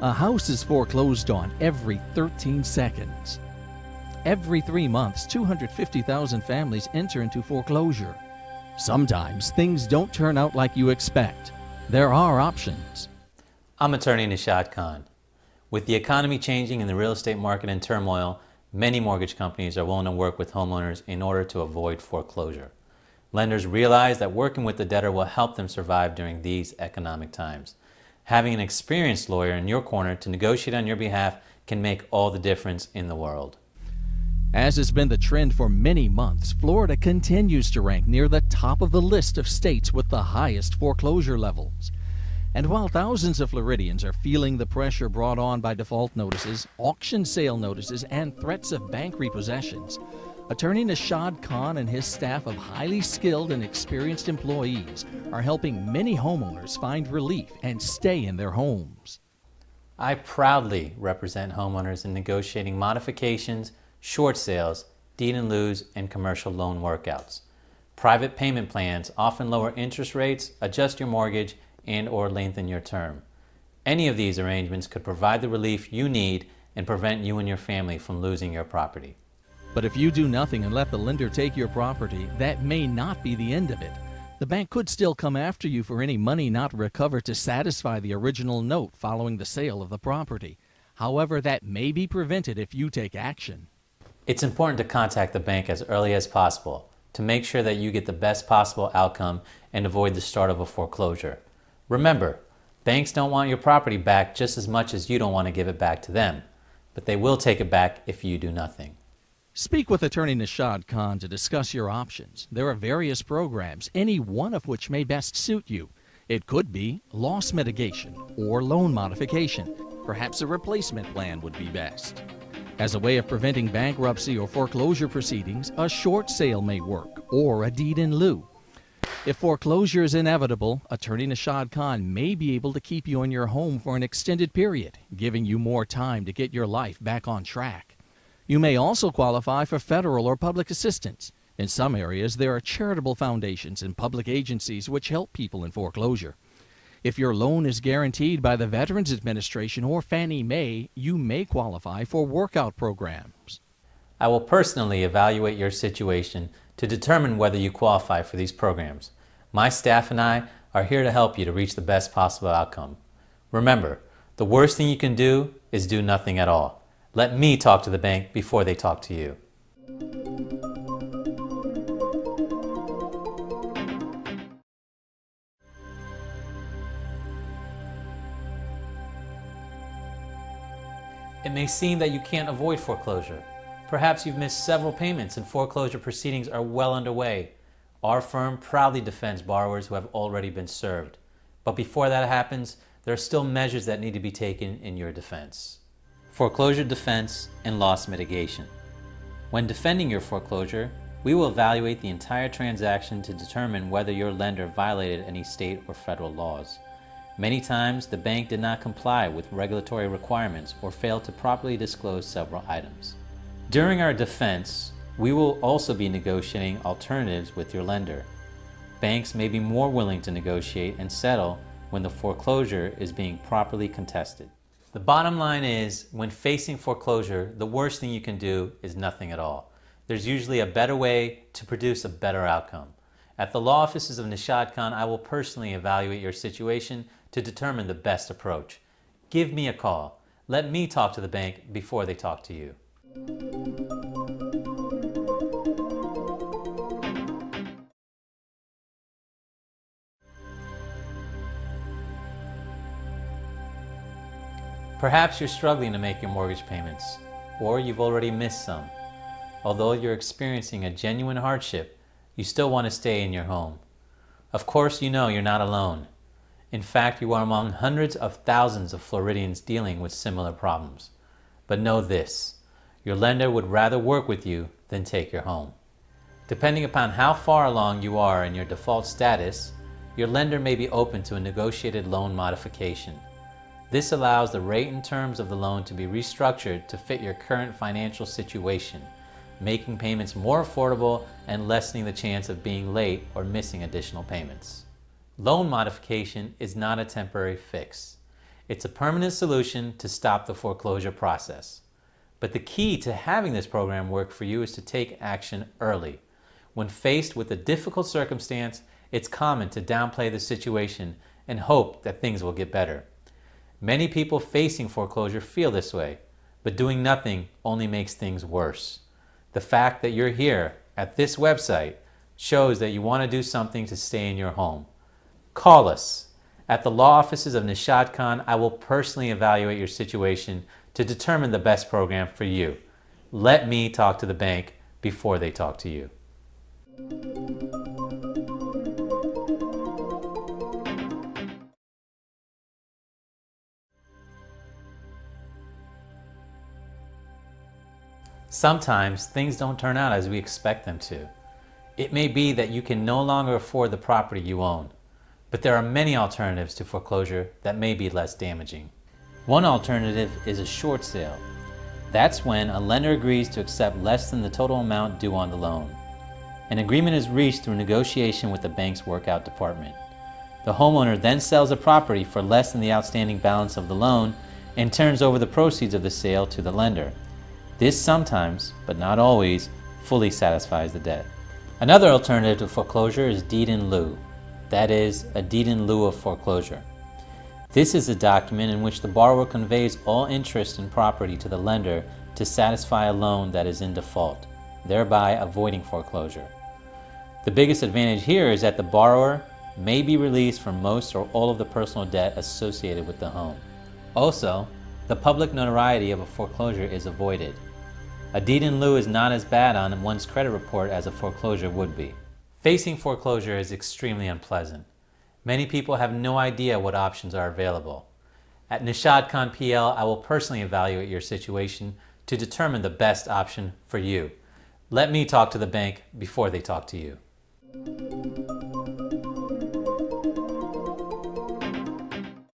A house is foreclosed on every 13 seconds. Every 3 months, 250,000 families enter into foreclosure. Sometimes things don't turn out like you expect. There are options. I'm attorney Nishad Khan. With the economy changing and the real estate market in turmoil, many mortgage companies are willing to work with homeowners in order to avoid foreclosure. Lenders realize that working with the debtor will help them survive during these economic times. Having an experienced lawyer in your corner to negotiate on your behalf can make all the difference in the world. As has been the trend for many months, Florida continues to rank near the top of the list of states with the highest foreclosure levels. And while thousands of Floridians are feeling the pressure brought on by default notices, auction sale notices, and threats of bank repossessions, attorney Nishad Khan and his staff of highly skilled and experienced employees are helping many homeowners find relief and stay in their homes. I proudly represent homeowners in negotiating modifications, short sales, deed in lieu, and commercial loan workouts. Private payment plans often lower interest rates, adjust your mortgage, and/or lengthen your term. Any of these arrangements could provide the relief you need and prevent you and your family from losing your property. But if you do nothing and let the lender take your property, that may not be the end of it. The bank could still come after you for any money not recovered to satisfy the original note following the sale of the property. However, that may be prevented if you take action. It's important to contact the bank as early as possible to make sure that you get the best possible outcome and avoid the start of a foreclosure. Remember, banks don't want your property back just as much as you don't want to give it back to them, but they will take it back if you do nothing. Speak with attorney Nishad Khan to discuss your options. There are various programs, any one of which may best suit you. It could be loss mitigation or loan modification. Perhaps a replacement plan would be best. As a way of preventing bankruptcy or foreclosure proceedings, a short sale may work, or a deed in lieu. If foreclosure is inevitable, attorney Nishad Khan may be able to keep you in your home for an extended period, giving you more time to get your life back on track. You may also qualify for federal or public assistance. In some areas, there are charitable foundations and public agencies which help people in foreclosure. If your loan is guaranteed by the Veterans Administration or Fannie Mae, you may qualify for workout programs. I will personally evaluate your situation to determine whether you qualify for these programs. My staff and I are here to help you to reach the best possible outcome. Remember, the worst thing you can do is do nothing at all. Let me talk to the bank before they talk to you. It may seem that you can't avoid foreclosure. Perhaps you've missed several payments and foreclosure proceedings are well underway. Our firm proudly defends borrowers who have already been served. But before that happens, there are still measures that need to be taken in your defense. Foreclosure defense and loss mitigation. When defending your foreclosure, we will evaluate the entire transaction to determine whether your lender violated any state or federal laws. Many times, the bank did not comply with regulatory requirements or failed to properly disclose several items. During our defense, we will also be negotiating alternatives with your lender. Banks may be more willing to negotiate and settle when the foreclosure is being properly contested. The bottom line is, when facing foreclosure, the worst thing you can do is nothing at all. There's usually a better way to produce a better outcome. At the law offices of Nishad Khan, I will personally evaluate your situation to determine the best approach. Give me a call. Let me talk to the bank before they talk to you. Perhaps you're struggling to make your mortgage payments, or you've already missed some. Although you're experiencing a genuine hardship, you still want to stay in your home. Of course, you know you're not alone. In fact, you are among hundreds of thousands of Floridians dealing with similar problems. But know this, your lender would rather work with you than take your home. Depending upon how far along you are in your default status, your lender may be open to a negotiated loan modification. This allows the rate and terms of the loan to be restructured to fit your current financial situation, making payments more affordable and lessening the chance of being late or missing additional payments. Loan modification is not a temporary fix. It's a permanent solution to stop the foreclosure process. But the key to having this program work for you is to take action early. When faced with a difficult circumstance, it's common to downplay the situation and hope that things will get better. Many people facing foreclosure feel this way, but doing nothing only makes things worse. The fact that you're here at this website shows that you want to do something to stay in your home. Call us. At the law offices of Nishad Khan, I will personally evaluate your situation to determine the best program for you. Let me talk to the bank before they talk to you. Sometimes things don't turn out as we expect them to. It may be that you can no longer afford the property you own, but there are many alternatives to foreclosure that may be less damaging. One alternative is a short sale. That's when a lender agrees to accept less than the total amount due on the loan. An agreement is reached through negotiation with the bank's workout department. The homeowner then sells the property for less than the outstanding balance of the loan and turns over the proceeds of the sale to the lender. This sometimes, but not always, fully satisfies the debt. Another alternative to foreclosure is deed in lieu. That is, a deed in lieu of foreclosure. This is a document in which the borrower conveys all interest in property to the lender to satisfy a loan that is in default, thereby avoiding foreclosure. The biggest advantage here is that the borrower may be released from most or all of the personal debt associated with the home. Also, the public notoriety of a foreclosure is avoided. A deed in lieu is not as bad on one's credit report as a foreclosure would be. Facing foreclosure is extremely unpleasant. Many people have no idea what options are available. At Nishad Khan PL, I will personally evaluate your situation to determine the best option for you. Let me talk to the bank before they talk to you.